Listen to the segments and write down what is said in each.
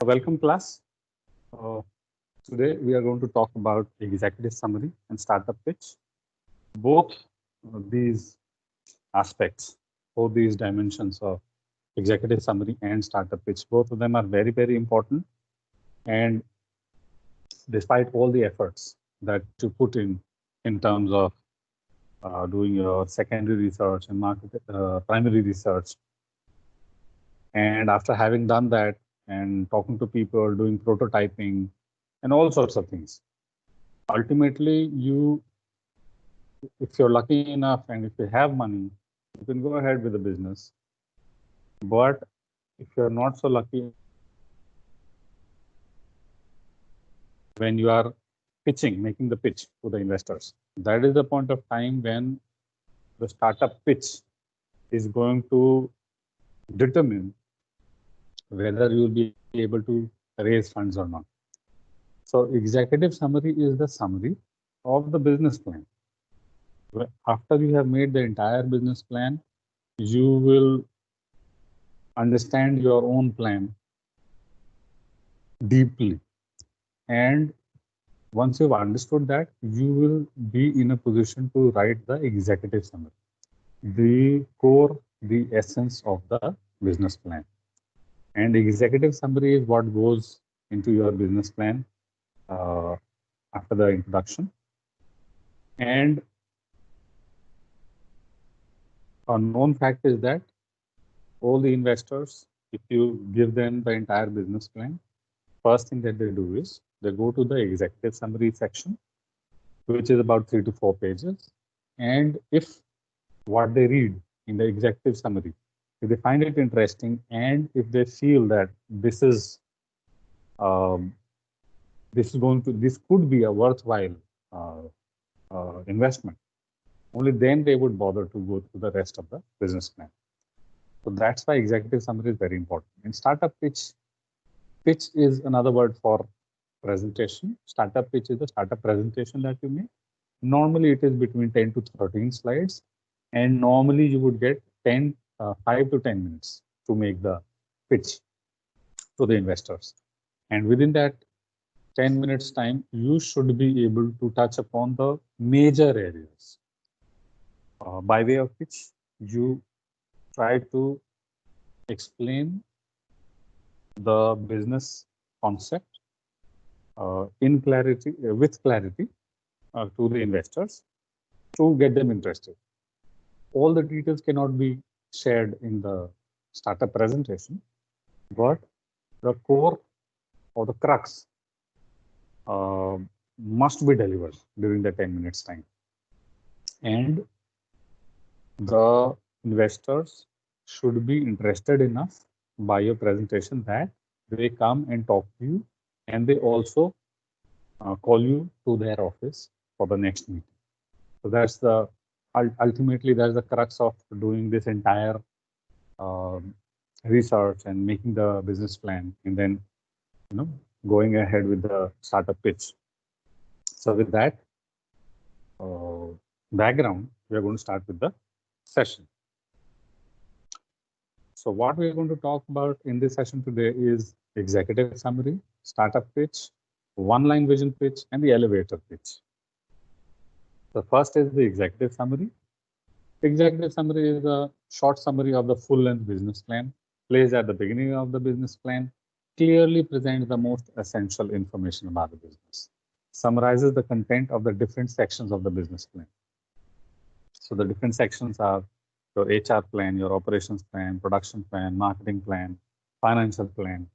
Welcome class. Uh, Today we are going to talk about executive summary and startup pitch. Both these aspects, both these dimensions of executive summary and startup pitch, both of them are very, very important. And despite all the efforts that you put in terms of doing your secondary research and primary research, and after having done that and talking to people, doing prototyping and all sorts of things, ultimately if you're lucky enough and if you have money, you can go ahead with the business. But if you're not so lucky, when you are pitching, making the pitch to the investors, that is the point of time when the startup pitch is going to determine whether you'll be able to raise funds or not. So executive summary is the summary of the business plan. After you have made the entire business plan, you will understand your own plan deeply. And once you've understood that, you will be in a position to write the executive summary, the core, the essence of the business plan. And executive summary is what goes into your business plan uh, after the introduction. And a known fact is that all the investors, if you give them the entire business plan, first thing that they do is they go to the executive summary section, which is about 3 to 4 pages. And if what they read in the executive summary, if they find it interesting and if they feel that this could be a worthwhile uh, investment, only then they would bother to go through the rest of the business plan. So that's why executive summary is very important. In startup pitch is another word for presentation. Startup pitch is the startup presentation that you make. Normally it is between 10 to 13 slides, and normally you would get 5 to 10 minutes to make the pitch to the investors. And within that 10 minutes time, you should be able to touch upon the major areas. By way of which you try to explain the business concept with clarity to the investors to get them interested. All the details cannot be shared in the startup presentation, but the core or the crux must be delivered during the 10 minutes time. And the investors should be interested enough by your presentation that they come and talk to you, and they also call you to their office for the next meeting. So that's ultimately that's the crux of doing this entire research and making the business plan, and then going ahead with the startup pitch. So with that background, we are going to start with the session. So what we are going to talk about in this session today is executive summary, startup pitch, one-line vision pitch, and the elevator pitch. The first is the executive summary. Executive summary is a short summary of the full-length business plan, placed at the beginning of the business plan, clearly presents the most essential information about the business, summarizes the content of the different sections of the business plan. So the different sections are your HR plan, your operations plan, production plan, marketing plan, financial plan.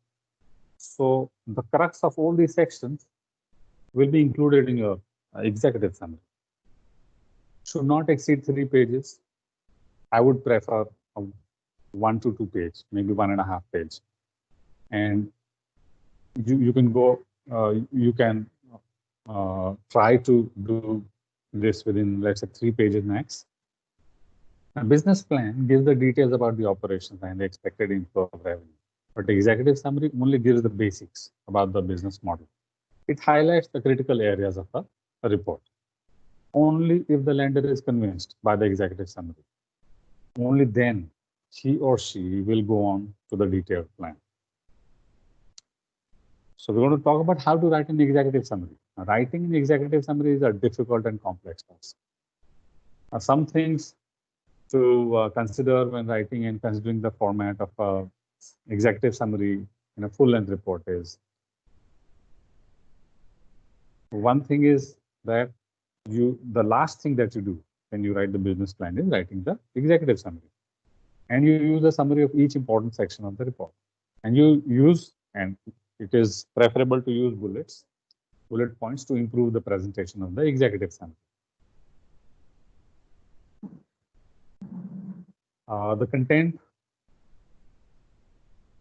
So the crux of all these sections will be included in your executive summary. Should not exceed 3 pages. I would prefer a 1 to 2 page, maybe 1.5 page. And you can go, you can try to do this within, let's say, 3 pages max. A business plan gives the details about the operations and the expected inflow of revenue. But the executive summary only gives the basics about the business model. It highlights the critical areas of a report. Only if the lender is convinced by the executive summary, only then he or she will go on to the detailed plan. So we're going to talk about how to write an executive summary. Now, writing an executive summary is a difficult and complex task. Some things to consider when writing and considering the format of a executive summary in a full-length report is, one thing is that the last thing that you do when you write the business plan is writing the executive summary. And you use a summary of each important section of the report. And you use, and it is preferable to use bullet points to improve the presentation of the executive summary. The content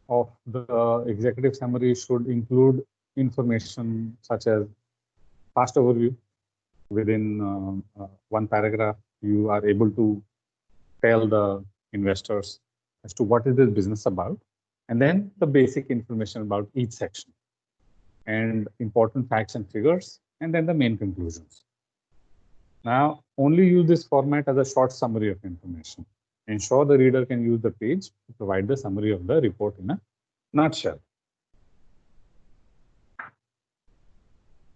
of the executive summary should include information such as fast overview. Within one paragraph, you are able to tell the investors as to what is this business about, and then the basic information about each section, and important facts and figures, and then the main conclusions. Now, only use this format as a short summary of information. Ensure the reader can use the page to provide the summary of the report in a nutshell.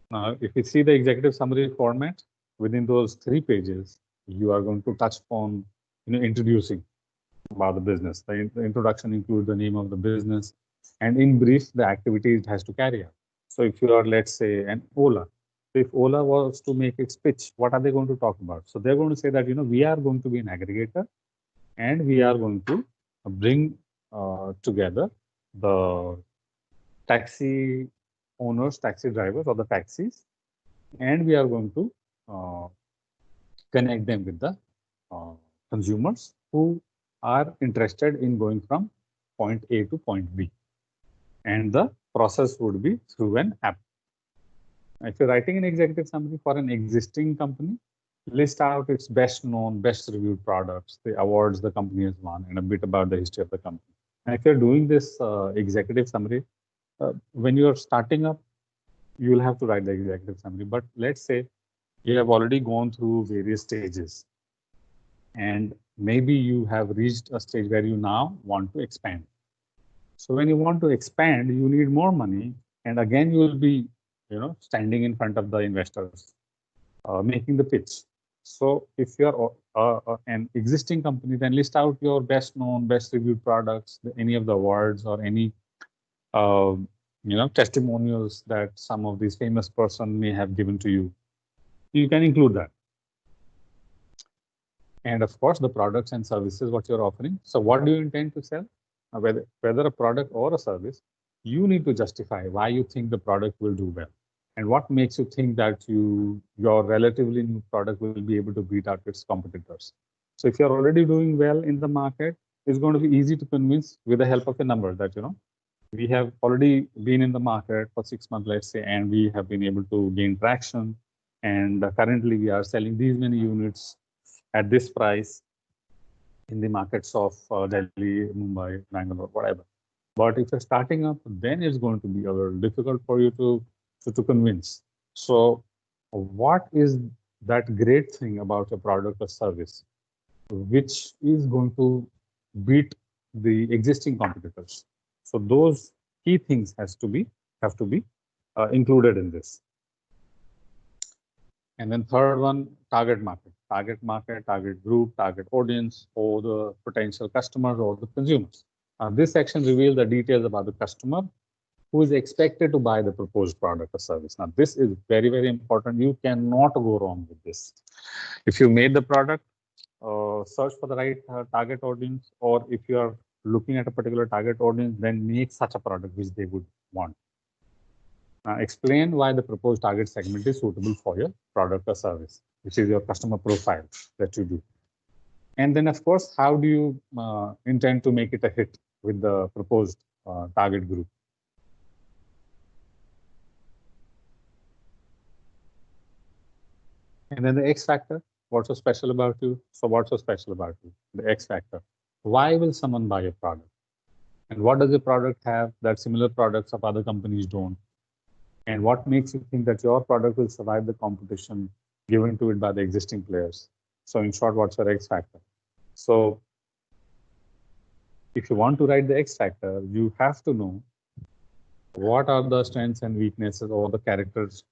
Now, if you see the executive summary format, within those 3 pages, you are going to touch upon, introducing about the business. The introduction includes the name of the business, and in brief, the activities it has to carry out. So if you are, let's say, an Ola, if Ola was to make its pitch, what are they going to talk about? So they're going to say that, we are going to be an aggregator, and we are going to bring together the taxi owners, taxi drivers, or the taxis, and we are going to connect them with the consumers who are interested in going from point A to point B. And the process would be through an app. If you're writing an executive summary for an existing company, list out its best known, best reviewed products, the awards the company has won, and a bit about the history of the company. And if you're doing this executive summary, when you're starting up, you'll have to write the executive summary. But let's say you have already gone through various stages, and maybe you have reached a stage where you now want to expand. So when you want to expand, you need more money, and again you will be, standing in front of the investors, making the pitch. So if you're an existing company, then list out your best known, best reviewed products, any of the awards, or any testimonials that some of these famous person may have given to you. You can include that. And of course, the products and services what you're offering. So what do you intend to sell? Whether a product or a service, you need to justify why you think the product will do well. And what makes you think that your relatively new product will be able to beat out its competitors? So if you're already doing well in the market, it's going to be easy to convince with the help of a number that, we have already been in the market for 6 months, let's say, and we have been able to gain traction. And currently we are selling these many units at this price in the markets of Delhi, Mumbai, Bangalore, whatever. But if you're starting up, then it's going to be a little difficult for you to convince. So what is that great thing about a product or service which is going to beat the existing competitors? So those key things have to be included in this. And then third one, target market, target group, target audience, or the potential customers or the consumers. This section reveals the details about the customer who is expected to buy the proposed product or service. Now, this is very, very important. You cannot go wrong with this. If you made the product, search for the right target audience, or if you are looking at a particular target audience, then make such a product which they would want. Explain why the proposed target segment is suitable for your product or service, which is your customer profile that you do. And then, of course, how do you intend to make it a hit with the proposed target group? And then the X factor, what's so special about you? So what's so special about you? The X factor. Why will someone buy a product? And what does the product have that similar products of other companies don't? And what makes you think that your product will survive the competition given to it by the existing players? So in short, what's your X factor? So if you want to write the X factor, you have to know what are the strengths and weaknesses or the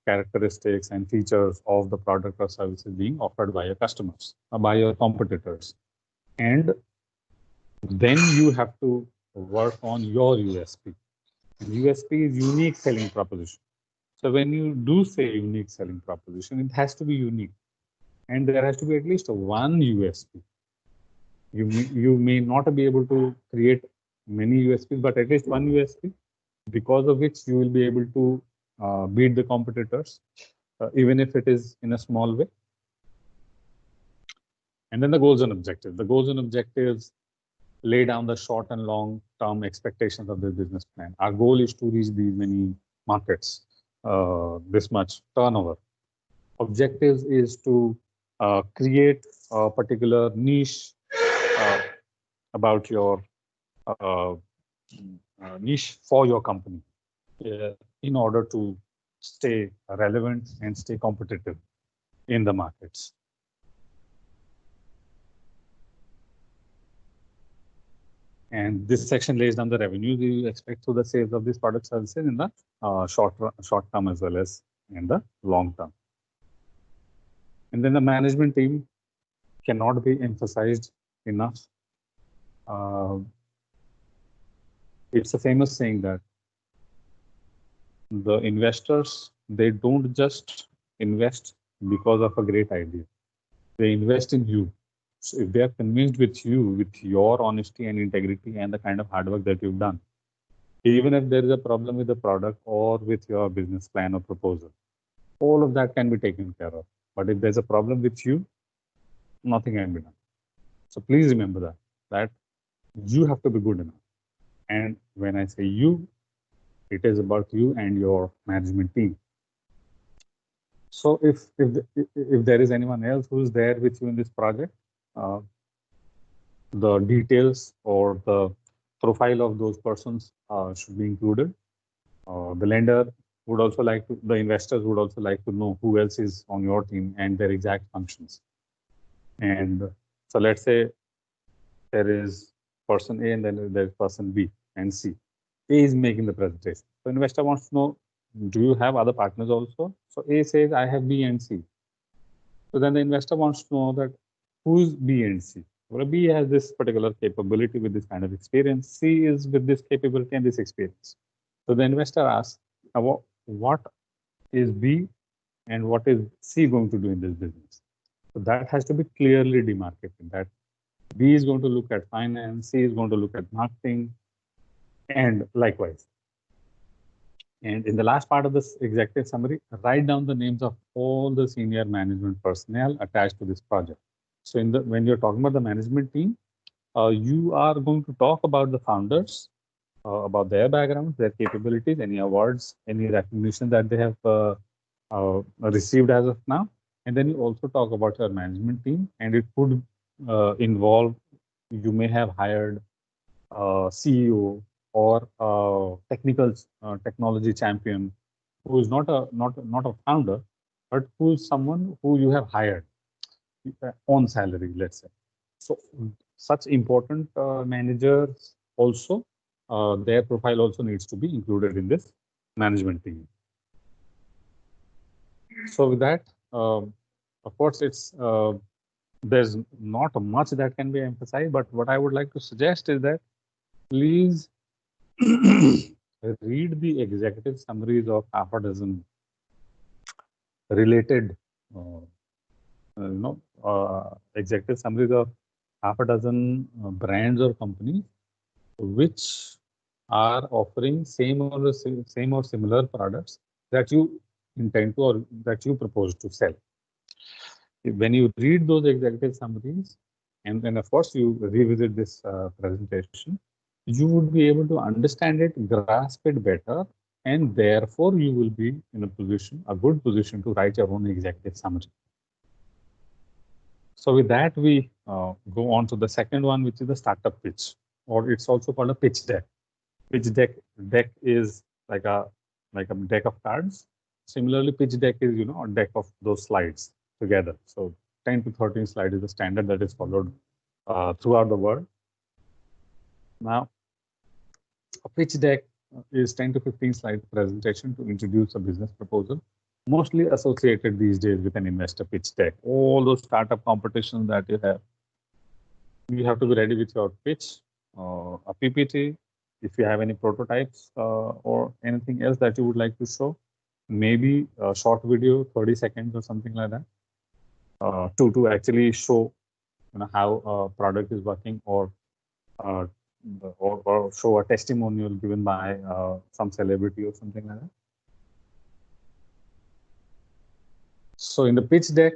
characteristics and features of the product or services being offered by your customers or by your competitors. And then you have to work on your USP. And USP is unique selling proposition. So when you do say unique selling proposition, it has to be unique. And there has to be at least one USP. You may not be able to create many USPs, but at least one USP, because of which you will be able to beat the competitors, even if it is in a small way. And then the goals and objectives. The goals and objectives lay down the short and long term expectations of the business plan. Our goal is to reach these many markets, this much turnover. Objectives is to create a particular niche about your niche for your company in order to stay relevant and stay competitive in the markets. And this section lays down the revenues you expect through the sales of these product services in the short term as well as in the long term. And then the management team cannot be emphasized enough. It's a famous saying that the investors, they don't just invest because of a great idea. They invest in you. So if they are convinced with you, with your honesty and integrity and the kind of hard work that you've done, even if there is a problem with the product or with your business plan or proposal, all of that can be taken care of. But if there's a problem with you, nothing can be done. So please remember that you have to be good enough. And when I say you, it is about you and your management team. So if there is anyone else who is there with you in this project, the details or the profile of those persons should be included. The lender would also like to, the investors would also like to know who else is on your team and their exact functions. And so let's say there is person A and then there's person B and C. A is making the presentation. So investor wants to know, do you have other partners also? So A says, I have B and C. So then the investor wants to know that who's B and C? Well, B has this particular capability with this kind of experience. C is with this capability and this experience. So the investor asks, what is B and what is C going to do in this business? So that has to be clearly demarcated, that B is going to look at finance, C is going to look at marketing, and likewise. And in the last part of this executive summary, write down the names of all the senior management personnel attached to this project. So when you're talking about the management team, you are going to talk about the founders, about their backgrounds, their capabilities, any awards, any recognition that they have received as of now. And then you also talk about your management team, and it could involve, you may have hired a CEO or technical technology champion who is not a founder, but who is someone who you have hired on salary, let's say. So such important managers also, their profile also needs to be included in this management team. So with that, of course, there's not much that can be emphasized, but what I would like to suggest is that please read the executive summaries of half a dozen related, executive summaries of half a dozen brands or companies which are offering same or similar products that you intend to or that you propose to sell. When you read those executive summaries, and then of course you revisit this presentation, you would be able to understand it, grasp it better, and therefore you will be in a good position to write your own executive summary. So with that, we go on to the second one, which is the startup pitch, or it's also called a pitch deck. Pitch deck is like a deck of cards. Similarly, pitch deck is a deck of those slides together. So 10 to 13 slides is the standard that is followed throughout the world. Now, a pitch deck is 10 to 15 slide presentation to introduce a business proposal, mostly associated these days with an investor pitch deck. All those startup competitions that you have to be ready with your pitch, a PPT. If you have any prototypes or anything else that you would like to show, maybe a short video, 30 seconds or something like that, to actually show how a product is working, or show a testimonial given by some celebrity or something like that. So in the pitch deck,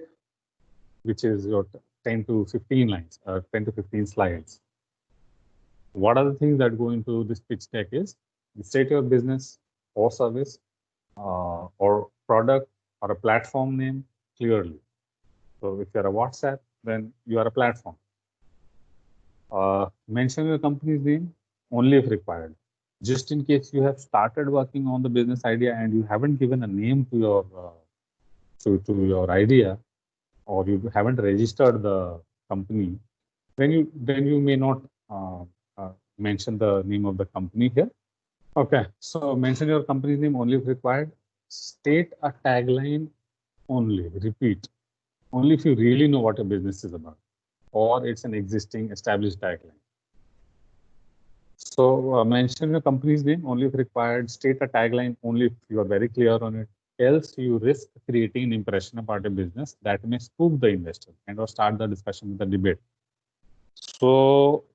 which is your 10 to 15 lines, 10 to 15 slides, what are the things that go into this pitch deck is you state your business or service or product or a platform name clearly. So if you're a WhatsApp, then you are a platform. Mention your company's name only if required. Just in case you have started working on the business idea and you haven't given a name to your to your idea, or you haven't registered the company, then you may not mention the name of the company here. Okay, so mention your company's name only if required. State a tagline only. Repeat only if you really know what your business is about, or it's an existing established tagline. So mention your company's name only if required. State a tagline only if you are very clear on it. Else you risk creating an impression about a business that may spook the investor and or start the discussion with the debate. So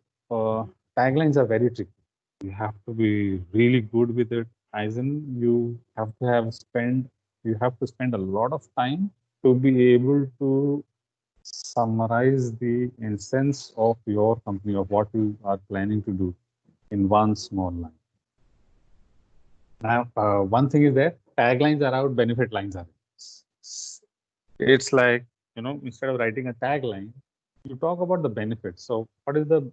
taglines are very tricky. You have to be really good with it. As in, you have to spend a lot of time to be able to summarize the essence of your company, of what you are planning to do, in one small line. Now, one thing is that taglines are out, benefit lines are in. It's like, instead of writing a tagline, you talk about the benefits. So what is the,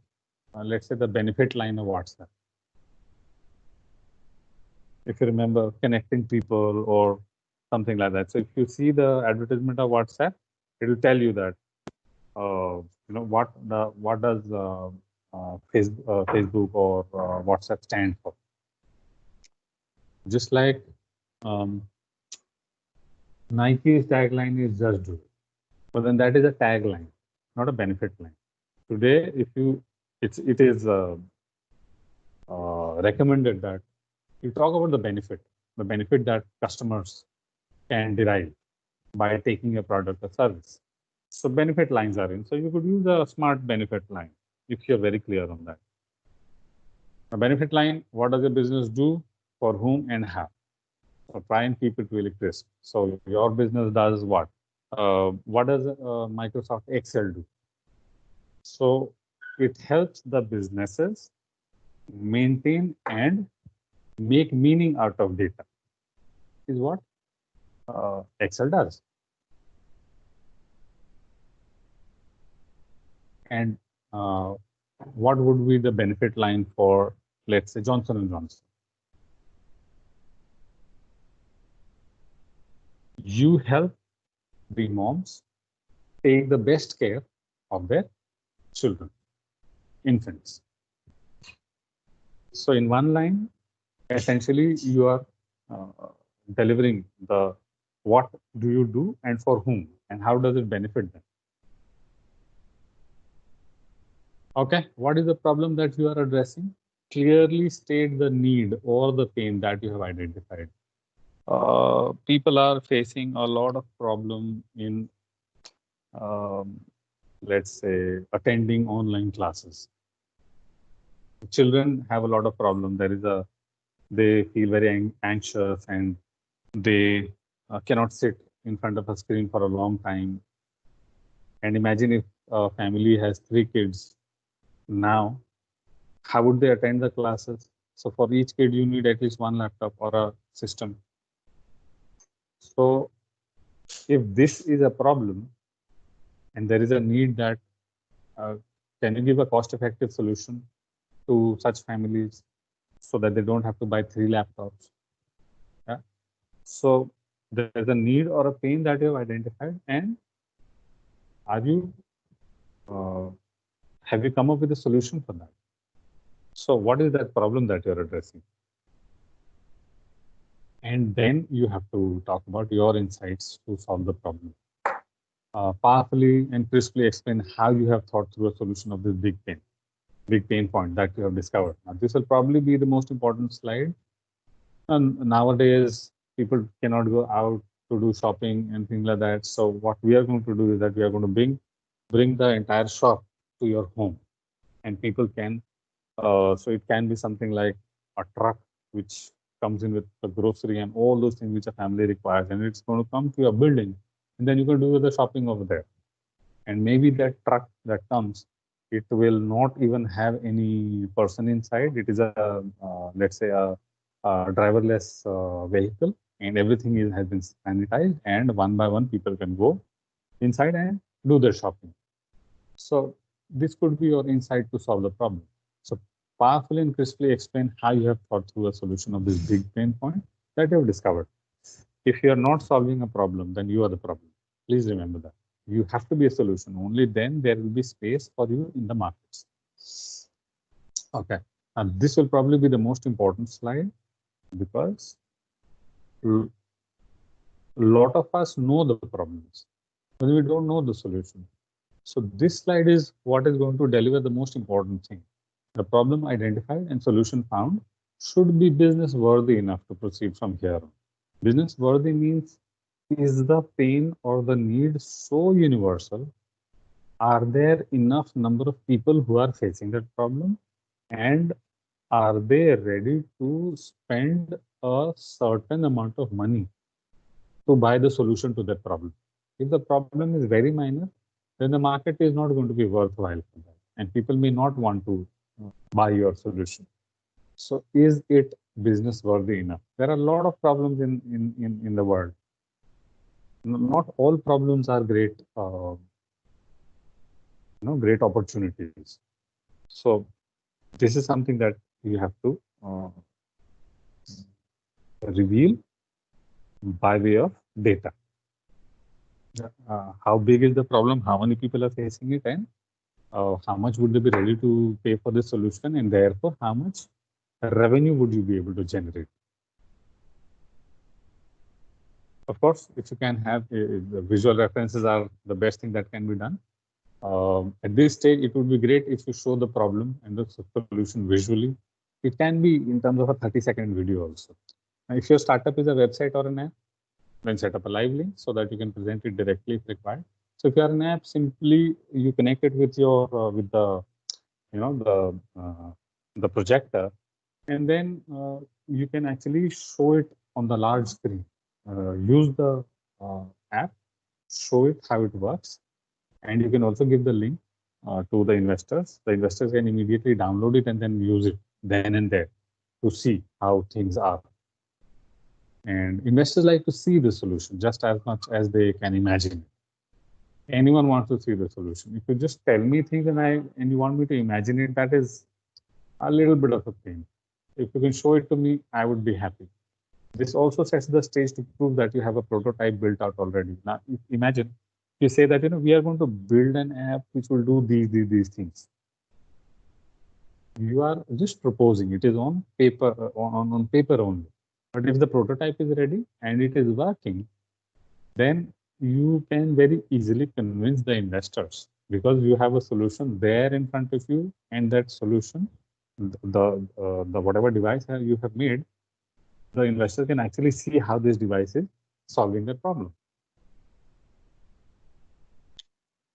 let's say, the benefit line of WhatsApp? If you remember, connecting people or something like that. So if you see the advertisement of WhatsApp, it will tell you that, what does Facebook or WhatsApp stand for. Just like Nike's tagline is "Just Do It," but then that is a tagline, not a benefit line. Today, it is recommended that you talk about the benefit that customers can derive by taking a product or service. So benefit lines are in. So you could use a smart benefit line if you're very clear on that. A benefit line: what does your business do, for whom, and how? So try and keep it really crisp. So your business does what? What does Microsoft Excel do? So it helps the businesses maintain and make meaning out of data. Is what Excel does. And what would be the benefit line for, let's say, Johnson & Johnson? You help the moms take the best care of their children, infants. So in one line, essentially, you are delivering the what do you do and for whom and how does it benefit them. Okay, what is the problem that you are addressing? Clearly state the need or the pain that you have identified. People are facing a lot of problem in, let's say, attending online classes. Children have a lot of problem. They feel very anxious and they cannot sit in front of a screen for a long time. And imagine if a family has 3 kids now, how would they attend the classes? So for each kid, you need at least 1 laptop or a system. So if this is a problem and there is a need that, can you give a cost-effective solution to such families so that they don't have to buy 3 laptops? Yeah. So there's a need or a pain that you have identified, and have you come up with a solution for that? So what is that problem that you're addressing? And then you have to talk about your insights to solve the problem. Powerfully and crisply explain how you have thought through a solution of this big pain point that you have discovered. Now, this will probably be the most important slide. And nowadays, people cannot go out to do shopping and things like that. So what we are going to do is that we are going to bring the entire shop to your home, and people can. So it can be something like a truck which comes in with the grocery and all those things which a family requires, and it's going to come to your building, and then you can do the shopping over there. And maybe that truck that comes, it will not even have any person inside. It is a let's say a driverless vehicle, and everything has been sanitized, and one by one people can go inside and do their shopping. So this could be your insight to solve the problem. So powerfully and crisply explain how you have thought through a solution of this big pain point that you have discovered. If you are not solving a problem, then you are the problem. Please remember that. You have to be a solution. Only then there will be space for you in the markets. Okay. And this will probably be the most important slide because a lot of us know the problems, but we don't know the solution. So this slide is what is going to deliver the most important thing. The problem identified and solution found should be business worthy enough to proceed from here on. Business worthy means, is the pain or the need so universal? Are there enough number of people who are facing that problem? And are they ready to spend a certain amount of money to buy the solution to that problem? If the problem is very minor, then the market is not going to be worthwhile for that, and people may not want to buy your solution. So is it business worthy enough? There are a lot of problems in the world. Not all problems are great, great opportunities. So this is something that you have to reveal by way of data. How big is the problem? How many people are facing it? And how much would they be ready to pay for this solution? And therefore, how much revenue would you be able to generate? Of course, if you can have the visual references are the best thing that can be done. At this stage, it would be great if you show the problem and the solution visually. It can be in terms of a 30-second video also. Now, if your startup is a website or an app, then set up a live link so that you can present it directly if required. So if you are an app, simply you connect it with your with the the projector, and then you can actually show it on the large screen. Use the app, show it how it works, and you can also give the link to the investors. The investors can immediately download it and then use it then and there to see how things are. And investors like to see the solution just as much as they can imagine it. Anyone wants to see the solution. If you just tell me things and you want me to imagine it, that is a little bit of a pain. If you can show it to me, I would be happy. This also sets the stage to prove that you have a prototype built out already. Now, imagine you say that we are going to build an app which will do these things. You are just proposing. It is on paper, on paper only. But if the prototype is ready and it is working, then you can very easily convince the investors because you have a solution there in front of you, and that solution, the whatever device you have made, the investor can actually see how this device is solving the problem.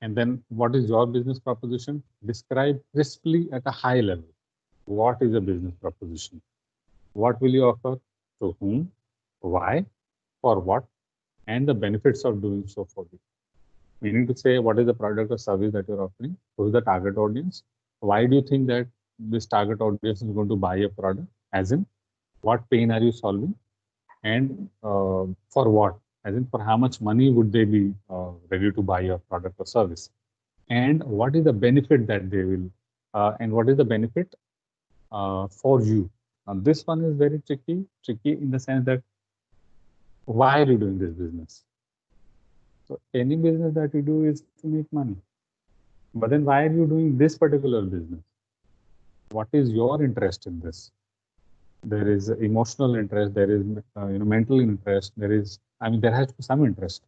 And then what is your business proposition? Describe crisply at a high level. What is a business proposition? What will you offer? To whom? Why? For what? And the benefits of doing so for you. Meaning to say, what is the product or service that you're offering? Who is the target audience? Why do you think that this target audience is going to buy a product? As in, what pain are you solving? And for what? As in, for how much money would they be ready to buy your product or service? And what is the benefit that they will, and what is the benefit for you? Now, this one is very tricky in the sense that why are you doing this business? So any business that you do is to make money. But then why are you doing this particular business? What is your interest in this? there is emotional interest, there is mental interest, there has to be some interest,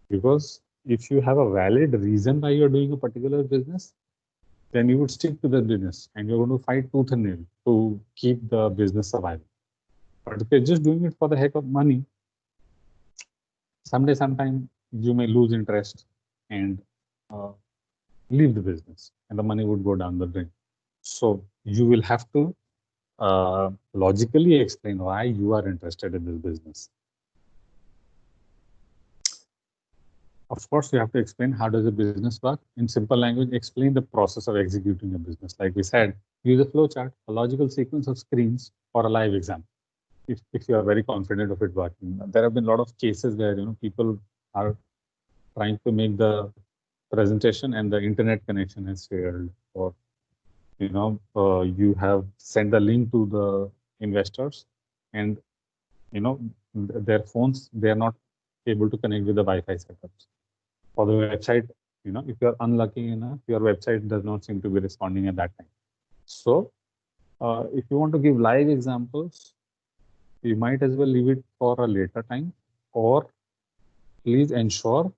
because if you have a valid reason why you're doing a particular business, then you would stick to the business and you're going to fight tooth and nail to keep the business surviving. But if you're just doing it for the heck of money, sometime you may lose interest and leave the business, and the money would go down the drain. So you will have to logically explain why you are interested in this business. Of course, you have to explain how does the business work. In simple language, explain the process of executing a business. Like we said, use a flowchart, a logical sequence of screens, or a live example. If you are very confident of it working. There have been a lot of cases where people are trying to make the presentation and the internet connection has failed, or you have sent the link to the investors, and their phones, they are not able to connect with the Wi-Fi setups. For the website, if you are unlucky enough, your website does not seem to be responding at that time. So if you want to give live examples, you might as well leave it for a later time, or please ensure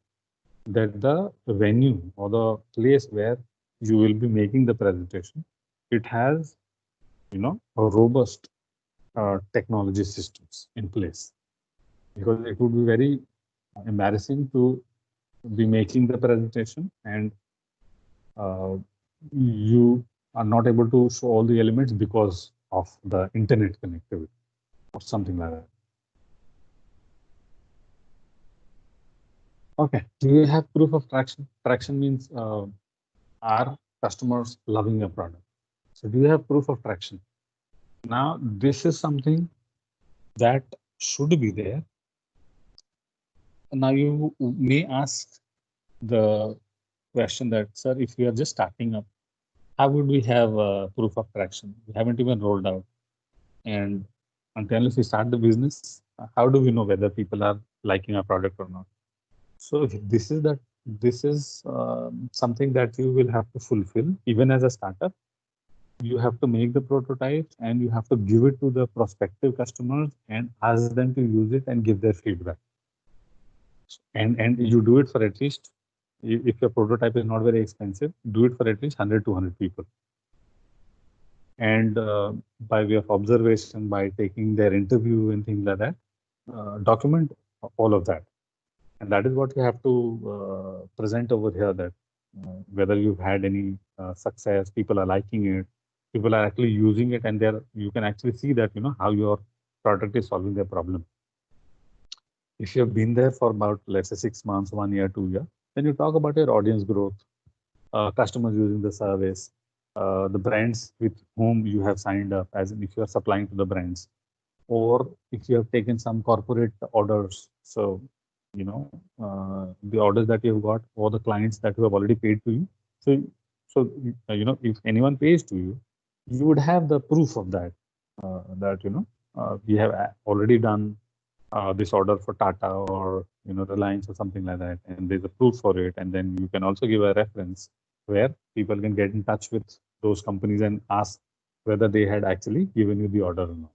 that the venue or the place where you will be making the presentation, it has a robust technology systems in place, because it would be very embarrassing to be making the presentation and you are not able to show all the elements because of the internet connectivity or something like that. Okay, do you have proof of traction? Traction means are customers loving your product? So do you have proof of traction? Now, this is something that should be there. Now, you may ask the question that, sir, if we are just starting up, how would we have proof of traction? We haven't even rolled out. And until we start the business, how do we know whether people are liking our product or not? So this is something that you will have to fulfill even as a startup. You have to make the prototypes and you have to give it to the prospective customers and ask them to use it and give their feedback. And you do it for at least, if your prototype is not very expensive, do it for at least 100 to 200 people. And by way of observation, by taking their interview and things like that, document all of that. And that is what you have to present over here, that whether you've had any success, people are liking it, people are actually using it, and you can actually see that, how your product is solving their problem. If you have been there for about, let's say, 6 months, 1 year, 2 years, then you talk about your audience growth, customers using the service, the brands with whom you have signed up, as in if you are supplying to the brands, or if you have taken some corporate orders. So, the orders that you've got, or the clients that you have already paid to you. So if anyone pays to you, you would have the proof of that, we have already done this order for Tata or Reliance or something like that, and there's a proof for it. And then you can also give a reference where people can get in touch with those companies and ask whether they had actually given you the order or not.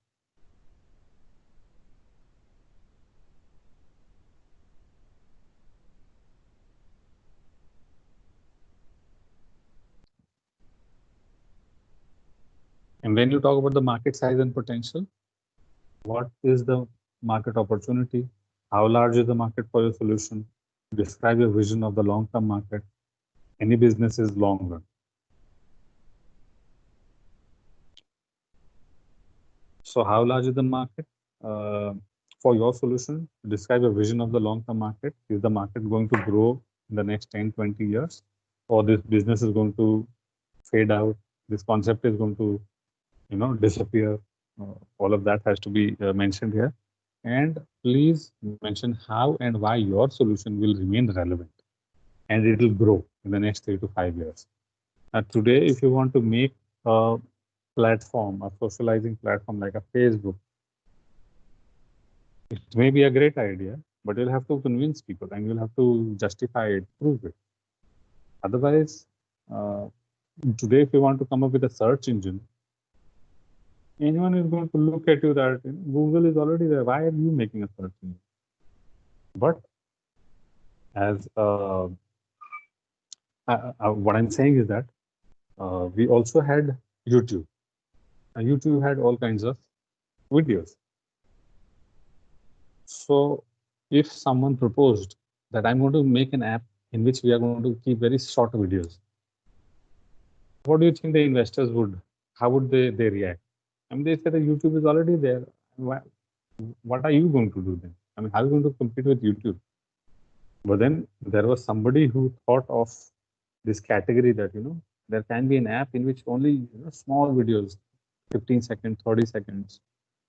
And when you talk about the market size and potential, what is the market opportunity? How large is the market for your solution? Describe your vision of the long-term market. Any business is long run. So how large is the market for your solution? Describe a vision of the long-term market. Is the market going to grow in the next 10, 20 years? Or this business is going to fade out? This concept is going to, disappear? All of that has to be mentioned here. And please mention how and why your solution will remain relevant and it will grow in the next 3 to 5 years. Now, today, if you want to make a platform, a socializing platform like a Facebook, it may be a great idea, but you'll have to convince people and you'll have to justify it, prove it. Otherwise, today, if you want to come up with a search engine, anyone is going to look at you that Google is already there. Why are you making a search engine? But as what I'm saying is that we also had YouTube. YouTube had all kinds of videos. So if someone proposed that I'm going to make an app in which we are going to keep very short videos, what do you think the investors would, how would they react? I mean, they say that YouTube is already there. What are you going to do then? I mean, how are you going to compete with YouTube? But then there was somebody who thought of this category that, there can be an app in which only small videos, 15 seconds, 30 seconds,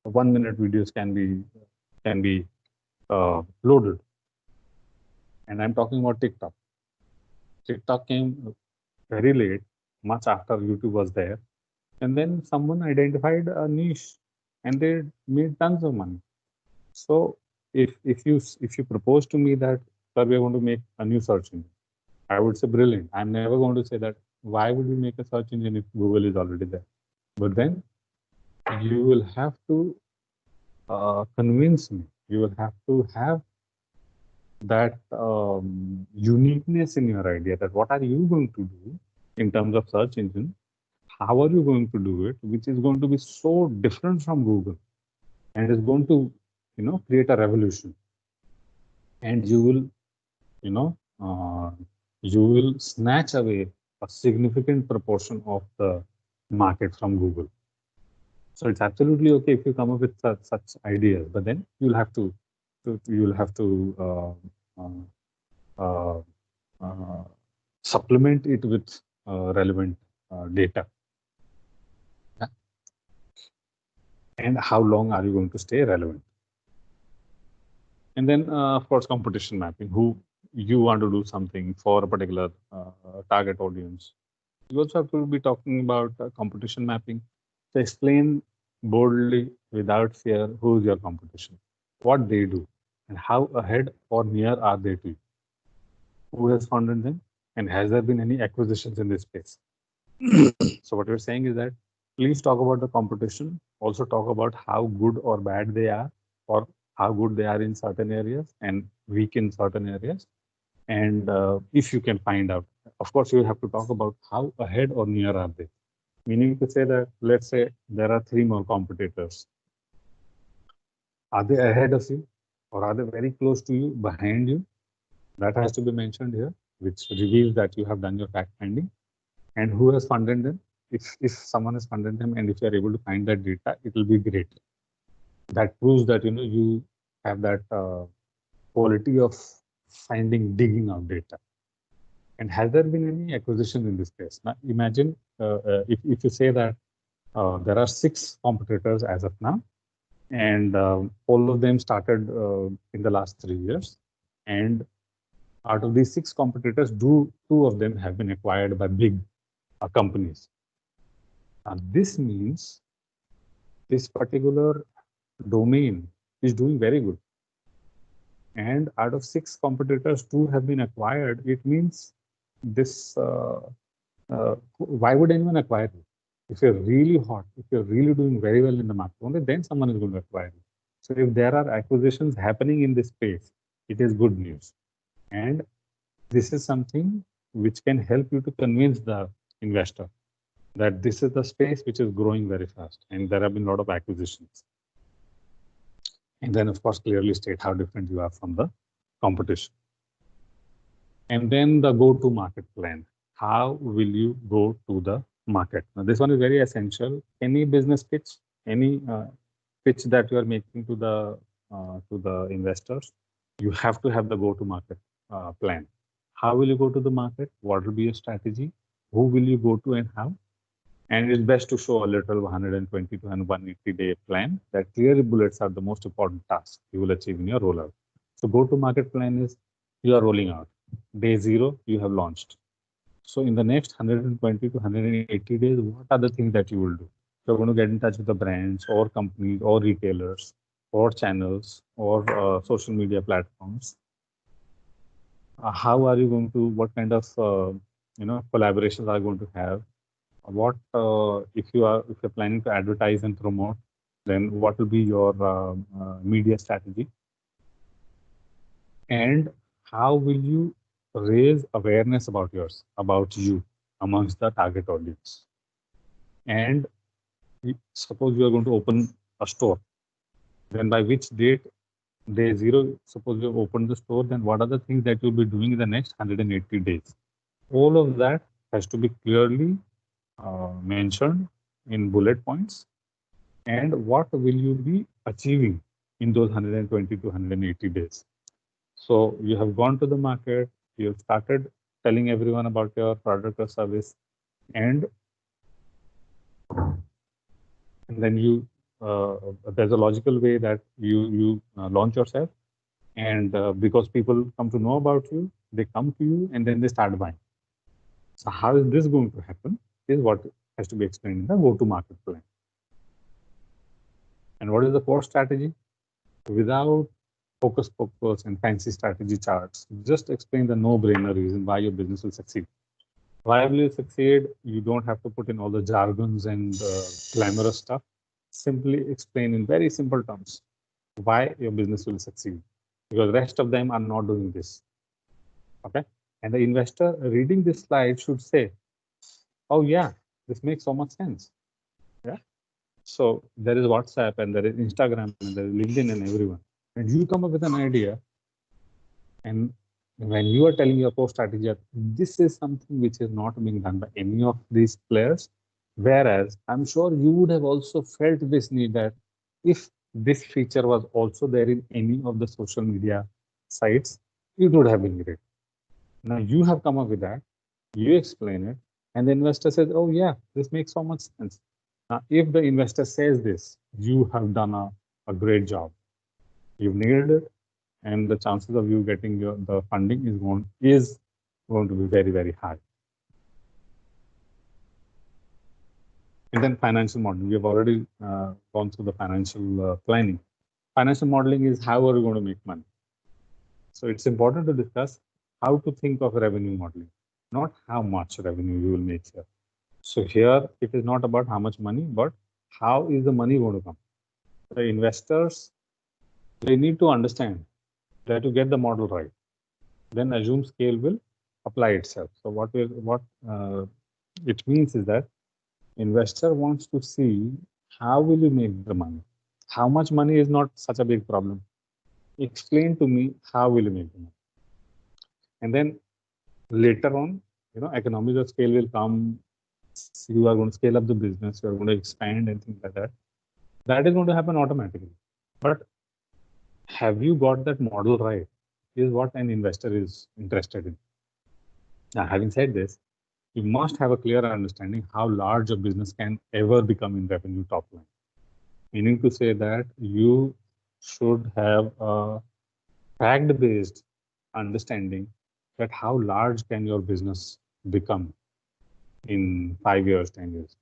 1 minute videos can be loaded. And I'm talking about TikTok. TikTok came very late, much after YouTube was there. And then someone identified a niche and they made tons of money. So if you propose to me that, sir, we are going to make a new search engine, I would say brilliant. I'm never going to say that why would we make a search engine if Google is already there? But then you will have to convince me. You will have to have that uniqueness in your idea, that what are you going to do in terms of search engine? How are you going to do it, which is going to be so different from Google and is going to, create a revolution. And you will, you will snatch away a significant proportion of the market from Google. So it's absolutely okay if you come up with such ideas, but then you'll have to supplement it with relevant data. Yeah. And how long are you going to stay relevant? And then, of course, competition mapping. Who you want to do something for a particular target audience. You also have to be talking about competition mapping. To explain boldly, without fear, who is your competition, what they do, and how ahead or near are they to you. Who has founded them, and has there been any acquisitions in this space? So what you're saying is that please talk about the competition. Also talk about how good or bad they are, or how good they are in certain areas and weak in certain areas. And if you can find out, of course, you have to talk about how ahead or near are they. Meaning to say that, let's say there are 3 more competitors. Are they ahead of you, or are they very close to you, behind you? That has to be mentioned here, which reveals that you have done your fact finding. And who has funded them? If someone has funded them, and if you are able to find that data, it will be great. That proves that you have that quality of digging out data. And has there been any acquisition in this case? Now, imagine if you say that there are 6 competitors as of now, and all of them started in the last 3 years. And out of these 6 competitors, 2 of them have been acquired by big companies. This means this particular domain is doing very good. And out of 6 competitors, 2 have been acquired. It means this, why would anyone acquire you? If you're really hot, if you're really doing very well in the market, only then someone is going to acquire you. So if there are acquisitions happening in this space, it is good news. And this is something which can help you to convince the investor that this is the space which is growing very fast and there have been a lot of acquisitions. And then, of course, clearly state how different you are from the competition. And then the go-to-market plan. How will you go to the market? Now, this one is very essential. Any business pitch, any pitch that you are making to the investors, you have to have the go-to-market plan. How will you go to the market? What will be your strategy? Who will you go to and how? And it's best to show a little 120 to 180 day plan that clearly bullets are the most important task you will achieve in your rollout. So go-to-market plan is you are rolling out. Day 0, you have launched. So in the next 120 to 180 days, what are the things that you will do? You're going to get in touch with the brands or companies or retailers or channels or social media platforms. How are you going to, what kind of collaborations are you going to have? what if you're planning to advertise and promote, then what will be your media strategy, and how will you raise awareness about you amongst the target audience. And suppose you are going to open a store, then by which date, day zero, suppose you open the store, then what are the things that you'll be doing in the next 180 days? All of that has to be clearly mentioned in bullet points. And what will you be achieving in those 120 to 180 days? So you have gone to the market, you have started telling everyone about your product or service, and then you there's a logical way that you launch yourself, and because people come to know about you, they come to you and then they start buying. So how is this going to happen is what has to be explained in the go-to-market plan. And what is the core strategy? Without focus and fancy strategy charts, just explain the no-brainer reason why your business will succeed. Why will you succeed? You don't have to put in all the jargons and glamorous stuff. Simply explain in very simple terms why your business will succeed, because the rest of them are not doing this. Okay? And the investor reading this slide should say, oh yeah, this makes so much sense. Yeah. So there is WhatsApp and there is Instagram and there is LinkedIn and everyone. And you come up with an idea, and when you are telling your core strategy, this is something which is not being done by any of these players. Whereas I'm sure you would have also felt this need that if this feature was also there in any of the social media sites, it would have been great. Now you have come up with that, you explain it, and the investor says, oh yeah, this makes so much sense. Now, if the investor says this, you have done a great job. You've nailed it, and the chances of you getting the funding is going to be very, very high. And then financial modeling. We have already gone through the financial planning. Financial modeling is how are you going to make money. So it's important to discuss how to think of revenue modeling, not how much revenue you will make here. So here it is not about how much money, but how is the money going to come. The investors, they need to understand that to get the model right, then assume scale will apply itself. So what it means is that investor wants to see how will you make the money. How much money is not such a big problem. Explain to me how will you make the money. And then later on, economies of scale will come. You are going to scale up the business, you are going to expand and things like that. That is going to happen automatically. But have you got that model right is what an investor is interested in. Now, having said this, you must have a clear understanding how large a business can ever become in revenue top line. Meaning to say that you should have a fact-based understanding that how large can your business become in 5 years, 10 years.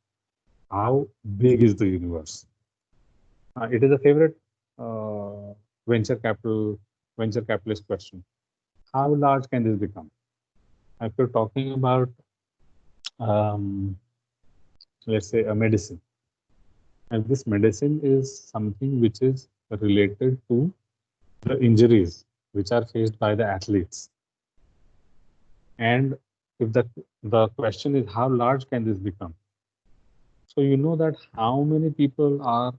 How big is the universe? It is a favorite venture capitalist question. How large can this become? If you're talking about, let's say, a medicine, and this medicine is something which is related to the injuries which are faced by the athletes. And if the question is how large can this become? So you know that how many people are,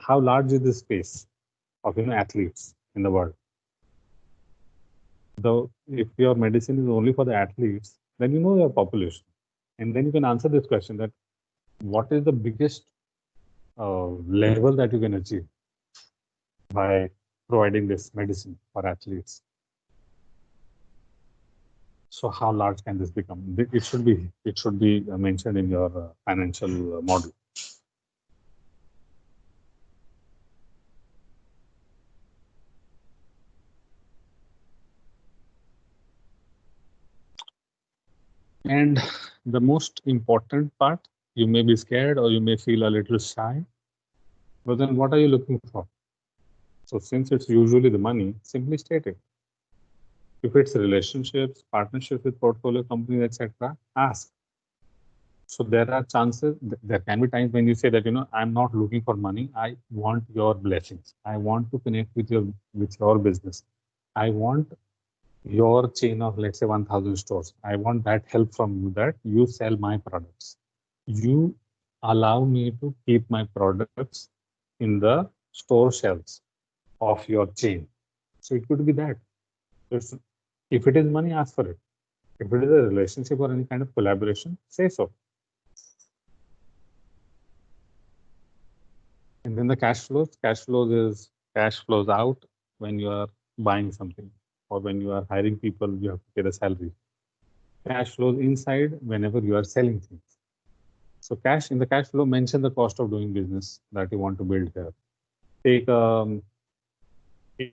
how large is the space of athletes in the world. Though if your medicine is only for the athletes, then you know your population. And then you can answer this question that what is the biggest level that you can achieve by providing this medicine for athletes. So how large can this become? It should be mentioned in your financial model. And the most important part, you may be scared or you may feel a little shy, but then what are you looking for? So since it's usually the money, simply state it. If it's relationships, partnerships with portfolio companies, etc., ask. So there are chances, there can be times when you say that, I'm not looking for money. I want your blessings. I want to connect with your business. I want your chain of, let's say, 1,000 stores. I want that help from you, that you sell my products. You allow me to keep my products in the store shelves of your chain. So it could be that. If it is money, ask for it. If it is a relationship or any kind of collaboration, say so. And then the cash flows. Cash flows out when you are buying something, or when you are hiring people, you have to pay the salary. Cash flows inside whenever you are selling things. So in the cash flow, mention the cost of doing business that you want to build here. Take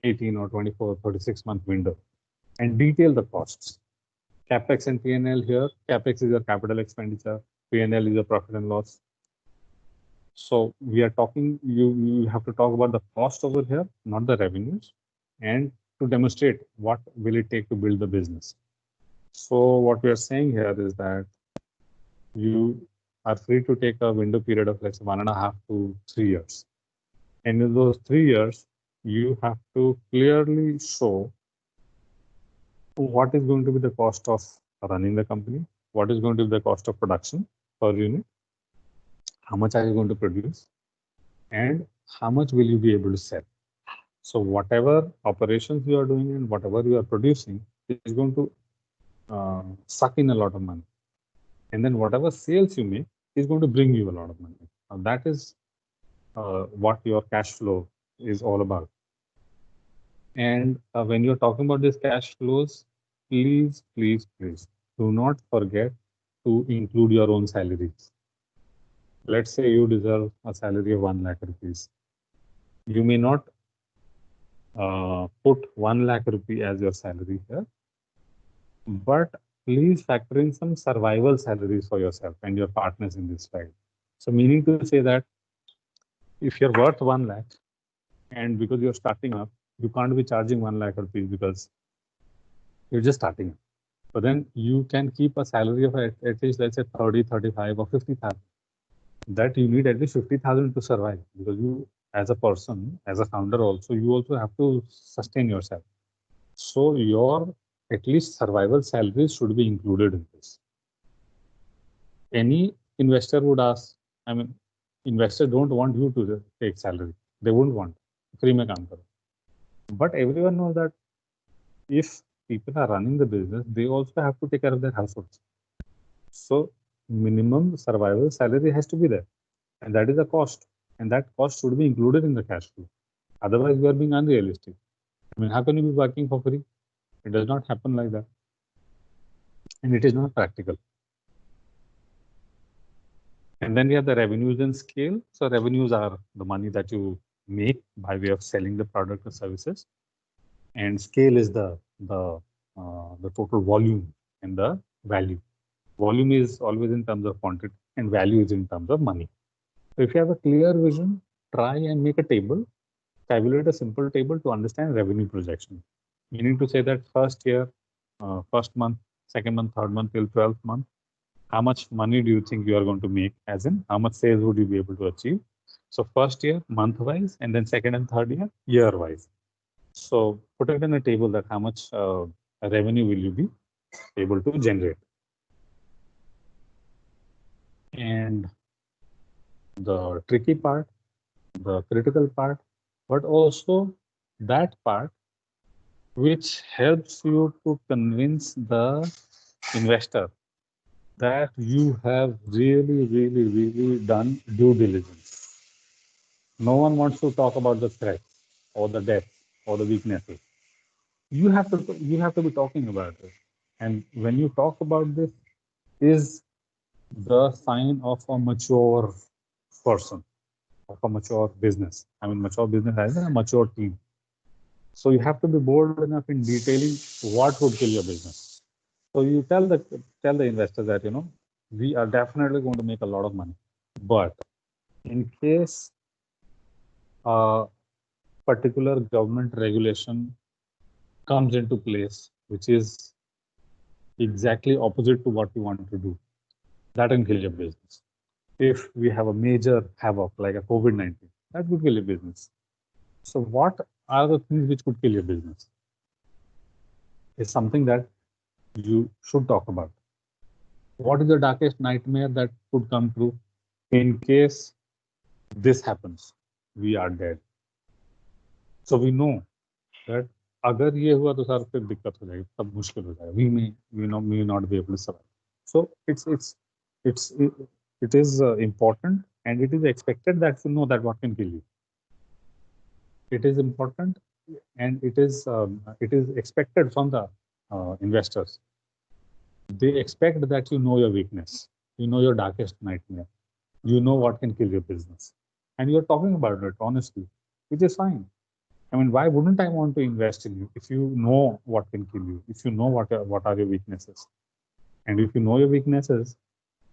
18 or 24, 36-month window and detail the costs. CapEx and P&L here. CapEx is your capital expenditure. P&L is your profit and loss. So we are talking, you have to talk about the cost over here, not the revenues, and to demonstrate what will it take to build the business. So what we are saying here is that you are free to take a window period of, let's say, 1.5 to 3 years. And in those 3 years, you have to clearly show what is going to be the cost of running the company, what is going to be the cost of production per unit, how much are you going to produce, and how much will you be able to sell. So whatever operations you are doing and whatever you are producing is going to suck in a lot of money. And then whatever sales you make is going to bring you a lot of money. Now that is what your cash flow is all about. And when you're talking about these cash flows, please do not forget to include your own salaries. Let's say you deserve a salary of 1 lakh rupees. You may not put 1 lakh rupee as your salary here, but please factor in some survival salaries for yourself and your partners in this slide. So meaning to say that if you're worth 1 lakh and because you're starting up, you can't be charging 1 lakh rupees because you're just starting up. But then you can keep a salary of at least, let's say, 30, 35 or 50,000. That you need at least 50,000 to survive, because you, as a person, as a founder also, you also have to sustain yourself. So your at least survival salaries should be included in this. Any investor would ask, investors don't want you to take salary. They wouldn't want. Free mein kaam karo. But everyone knows that if people are running the business, they also have to take care of their households. So minimum survival salary has to be there. And that is a cost. And that cost should be included in the cash flow. Otherwise, you are being unrealistic. How can you be working for free? It does not happen like that. And it is not practical. And then we have the revenues and scale. So revenues are the money that you make by way of selling the product or services. And scale is the total volume and the value. Volume is always in terms of quantity and value is in terms of money. So if you have a clear vision, try and make a table, tabulate a simple table to understand revenue projection. Meaning to say that first year, first month, second month, third month till 12th month, how much money do you think you are going to make, as in how much sales would you be able to achieve? So first year, month-wise, and then second and third year, year-wise. So put it in a table that how much revenue will you be able to generate. And the tricky part, the critical part, but also that part which helps you to convince the investor that you have really done due diligence. No one wants to talk about the threats or the debts or the weaknesses. You have to be talking about it. And when you talk about this, is the sign of a mature person, of a mature business. Mature business has a mature team. So you have to be bold enough in detailing what would kill your business. So you tell the investor that, we are definitely going to make a lot of money, but in case a particular government regulation comes into place, which is exactly opposite to what we want to do, that can kill your business. If we have a major havoc like a COVID-19, that could kill your business. So what are the things which could kill your business? Is something that you should talk about. What is the darkest nightmare that could come true in case this happens? We are dead. So we know that अगर ये हुआ तो sir फिर दिक्कत हो जाएगी, तब मुश्किल हो जाएगा. We may not be able to survive. So it is important, and it is expected that you know that what can kill you. It is important, and it is expected from the investors. They expect that you know your weakness, you know your darkest nightmare, you know what can kill your business, and you're talking about it honestly, which is fine. I mean, why wouldn't I want to invest in you if you know what can kill you, if you know what are your weaknesses, and if you know your weaknesses,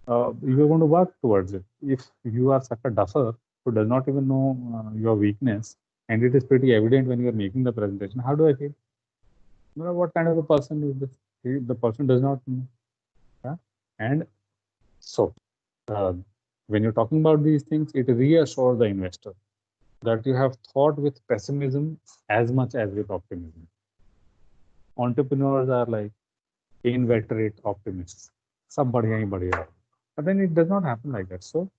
you're going to work towards it. If you are such a duffer who does not even know your weakness, and it is pretty evident when you're making the presentation, how do I feel? You know, what kind of a person is this? The person does not know. Yeah? And so, when you're talking about these things, it reassures the investor that you have thought with pessimism as much as with optimism. Entrepreneurs are like inveterate optimists. Sab badhiya hi badhiya. But then it does not happen like that. So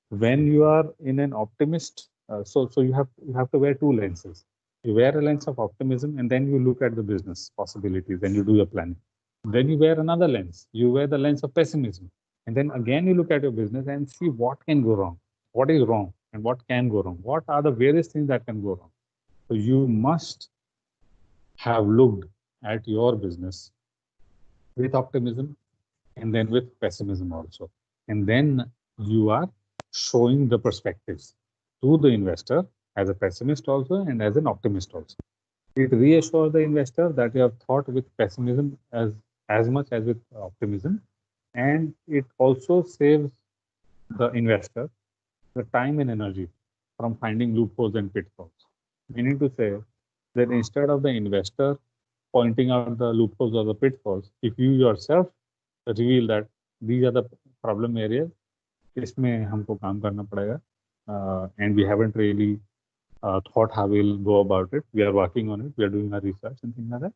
when you are in an optimist, so you have to wear two lenses. You wear a lens of optimism, and then you look at the business possibilities and you do your planning. Then you wear another lens. You wear the lens of pessimism, and then again you look at your business and see what can go wrong, what is wrong, and what can go wrong. What are the various things that can go wrong? So you must have looked at your business with optimism and then with pessimism also. And then you are showing the perspectives to the investor as a pessimist also and as an optimist also. It reassures the investor that you have thought with pessimism as much as with optimism, and it also saves the investor the time and energy from finding loopholes and pitfalls. Meaning to say that instead of the investor pointing out the loopholes or the pitfalls, if you yourself reveal that these are the problem areas, इसमें हमको काम करना पड़ेगा, and we haven't really thought how we'll go about it. We are working on it. We are doing our research and things like that.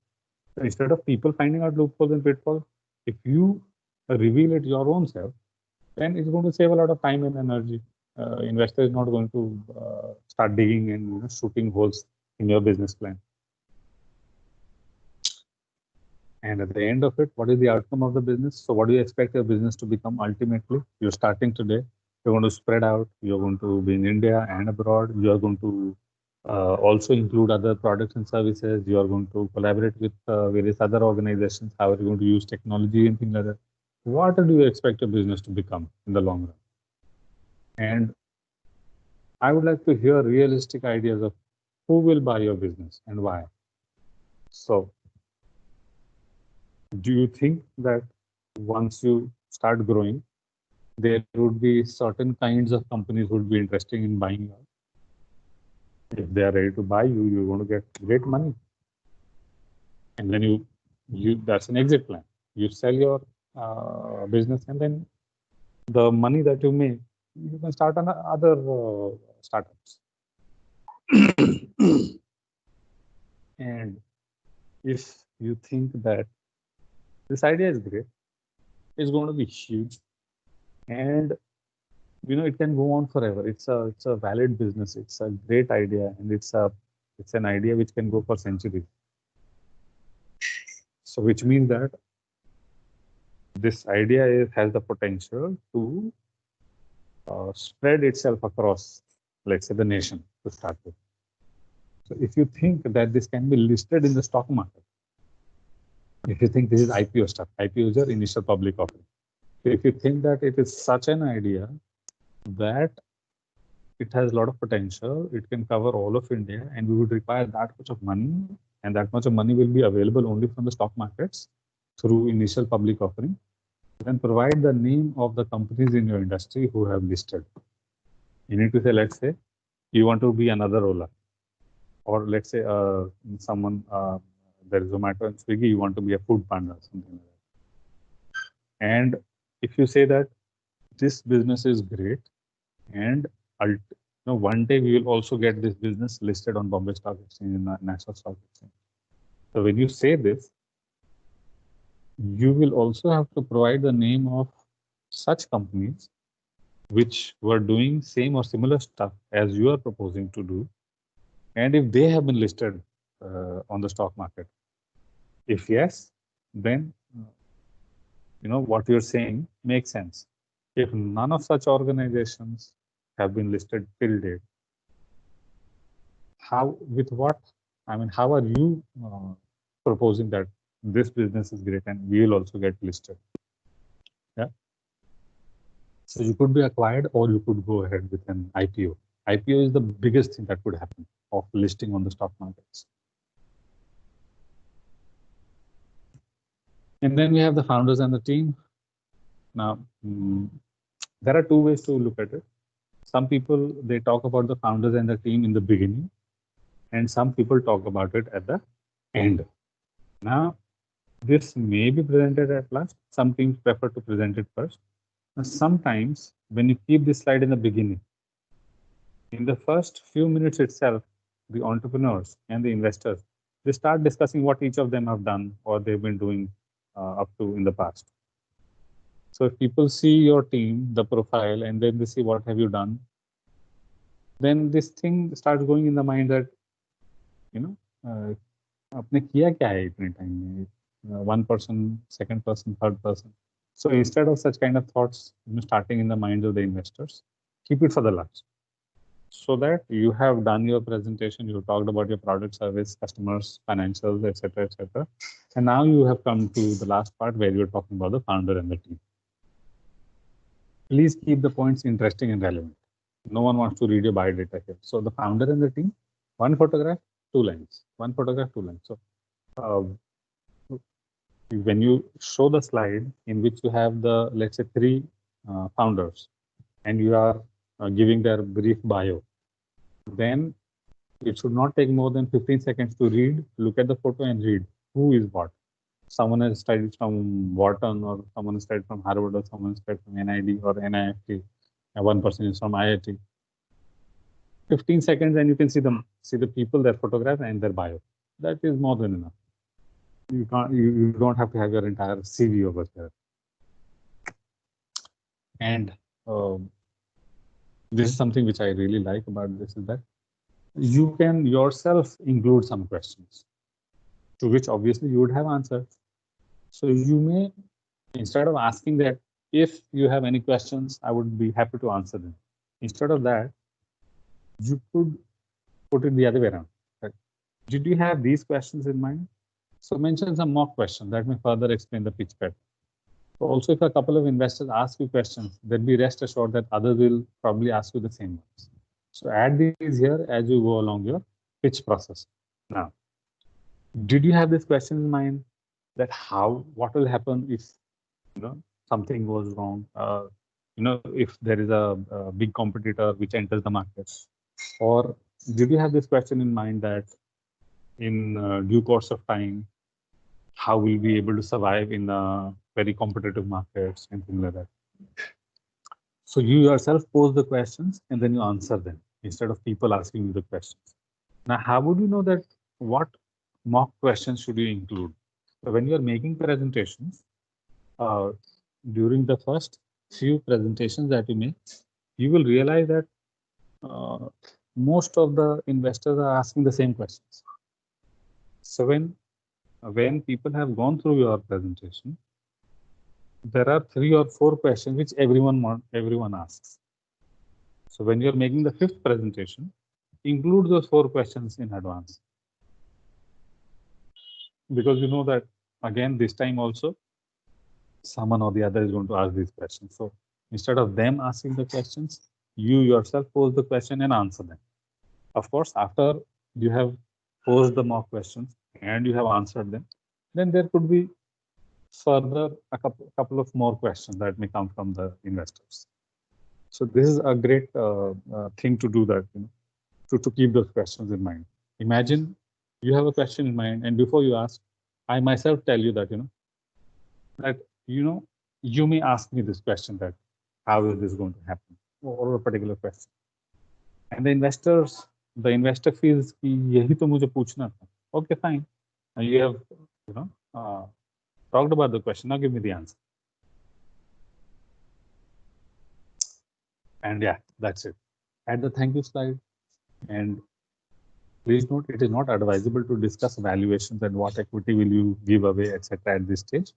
So instead of people finding out loopholes and pitfalls, if you reveal it your own self, then it's going to save a lot of time and energy. Investor is not going to start digging and shooting holes in your business plan. And at the end of it, what is the outcome of the business? So what do you expect your business to become ultimately? You're starting today. You're going to spread out. You're going to be in India and abroad. You're going to also include other products and services. You are going to collaborate with various other organizations. How are you going to use technology and things like that? What do you expect your business to become in the long run? And I would like to hear realistic ideas of who will buy your business and why. So do you think that once you start growing, there would be certain kinds of companies who would be interested in buying you out? If they are ready to buy you, you're going to get great money. And then you that's an exit plan. You sell your business, and then the money that you make, you can start on other startups. And if you think that this idea is great, it's going to be huge, and it can go on forever. It's a valid business. It's a great idea, and it's an idea which can go for centuries. So which means that this idea has the potential to spread itself across, let's say, the nation to start with. So if you think that this can be listed in the stock market, if you think this is IPO stuff, IPO is your initial public offering. So if you think that it is such an idea that it has a lot of potential, it can cover all of India, and we would require that much of money, and that much of money will be available only from the stock markets through initial public offering, then provide the name of the companies in your industry who have listed. You need to say, let's say, you want to be another Ola, or let's say someone, there is Zomato and Swiggy, you want to be a Food Panda, something like that. And if you say that this business is great and one day we will also get this business listed on Bombay Stock Exchange and National Stock Exchange. So when you say this, you will also have to provide the name of such companies which were doing same or similar stuff as you are proposing to do, and if they have been listed on the stock market. If yes, then what you're saying makes sense. If none of such organizations have been listed till date, how are you proposing that this business is great and we will also get listed? Yeah. So you could be acquired or you could go ahead with an IPO. IPO is the biggest thing that could happen of listing on the stock markets. And then we have the founders and the team. Now, there are two ways to look at it. Some people, they talk about the founders and the team in the beginning, and some people talk about it at the end. Now, this may be presented at last. Some teams prefer to present it first. Now, sometimes when you keep this slide in the beginning, in the first few minutes itself, the entrepreneurs and the investors, they start discussing what each of them have done or they've been doing up to in the past. So if people see your team, the profile, and then they see what have you done, then this thing starts going in the mind that, आपने किया क्या है इतने time में? One person, second person, third person. So instead of such kind of thoughts starting in the minds of the investors, keep it for the last. So that you have done your presentation, you talked about your product, service, customers, financials, etc., etc. And now you have come to the last part where you're talking about the founder and the team. Please keep the points interesting and relevant. No one wants to read your biodata here. So the founder and the team, one photograph, 2 lines. One photograph, 2 lines. So when you show the slide in which you have the, let's say, 3 founders, and you are giving their brief bio, then it should not take more than 15 seconds to read, look at the photo and read who is what. Someone has studied from Wharton, or someone has studied from Harvard, or someone has studied from NID or NIFT, and one person is from IIT. 15 seconds and you can see the people, their photograph and their bio. That is more than enough. You don't have to have your entire CV over there. And this is something which I really like about this, is that you can yourself include some questions to which obviously you would have answered. So you may, instead of asking that, if you have any questions, I would be happy to answer them. Instead of that, you could put it the other way around. Right? Did you have these questions in mind? So mention some mock questions that may further explain the pitch better. So also, if a couple of investors ask you questions, then be rest assured that others will probably ask you the same ones. So add these here as you go along your pitch process. Now, did you have this question in mind, that what will happen if something goes wrong? If there is a big competitor which enters the market, or did you have this question in mind that in due course of time, how will we be able to survive in very competitive markets and things like that? So you yourself pose the questions and then you answer them instead of people asking you the questions. Now, how would you know that what mock questions should you include? So when you are making presentations, during the first few presentations that you make, you will realize that most of the investors are asking the same questions. So when people have gone through your presentation, there are 3 or 4 questions which everyone asks. So when you're making the 5th presentation, include those 4 questions in advance. Because you know that, again, this time also, someone or the other is going to ask these questions. So instead of them asking the questions, you yourself pose the question and answer them. Of course, after you have posed the mock questions and you have answered them, then there could be further a couple of more questions that may come from the investors. So this is a great thing to do, that to keep those questions in mind. Imagine you have a question in mind, and before you ask, I myself tell you that you may ask me this question that how is this going to happen, or a particular question, and the investor feels कि यही तो मुझे पूछना था. Okay, fine. Now you have talked about the question. Now give me the answer. And yeah, that's it. Add the thank you slide. And please note, it is not advisable to discuss valuations and what equity will you give away, etc. at this stage.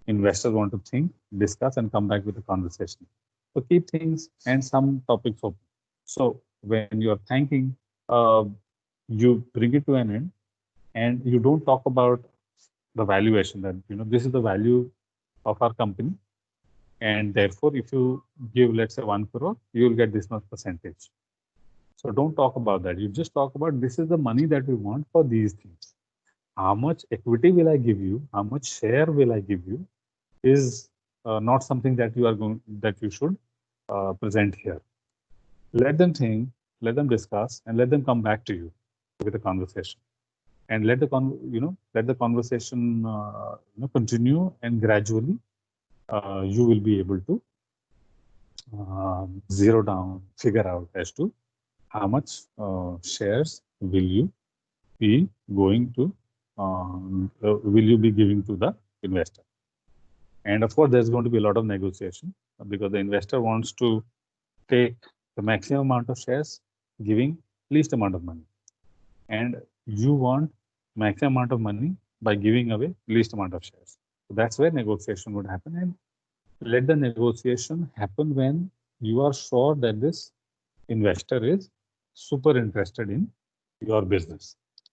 Investors want to think, discuss, and come back with a conversation. So keep things and some topics open. So when you're thanking, you bring it to an end, and you don't talk about the valuation that, this is the value of our company. And therefore, if you give, let's say 1 crore, you will get this much percentage. So don't talk about that. You just talk about this is the money that we want for these things. How much equity will I give you? How much share will I give you? Is not something that you should present here. Let them think, let them discuss, and let them come back to you with a conversation. And let the conversation continue, and gradually you will be able to zero down, figure out as to how much shares will you be going to, will you be giving to the investor. And of course, there's going to be a lot of negotiation because the investor wants to take the maximum amount of shares, giving least amount of money. And you want maximum amount of money by giving away least amount of shares. So that's where negotiation would happen. And let the negotiation happen when you are sure that this investor is super interested in your business.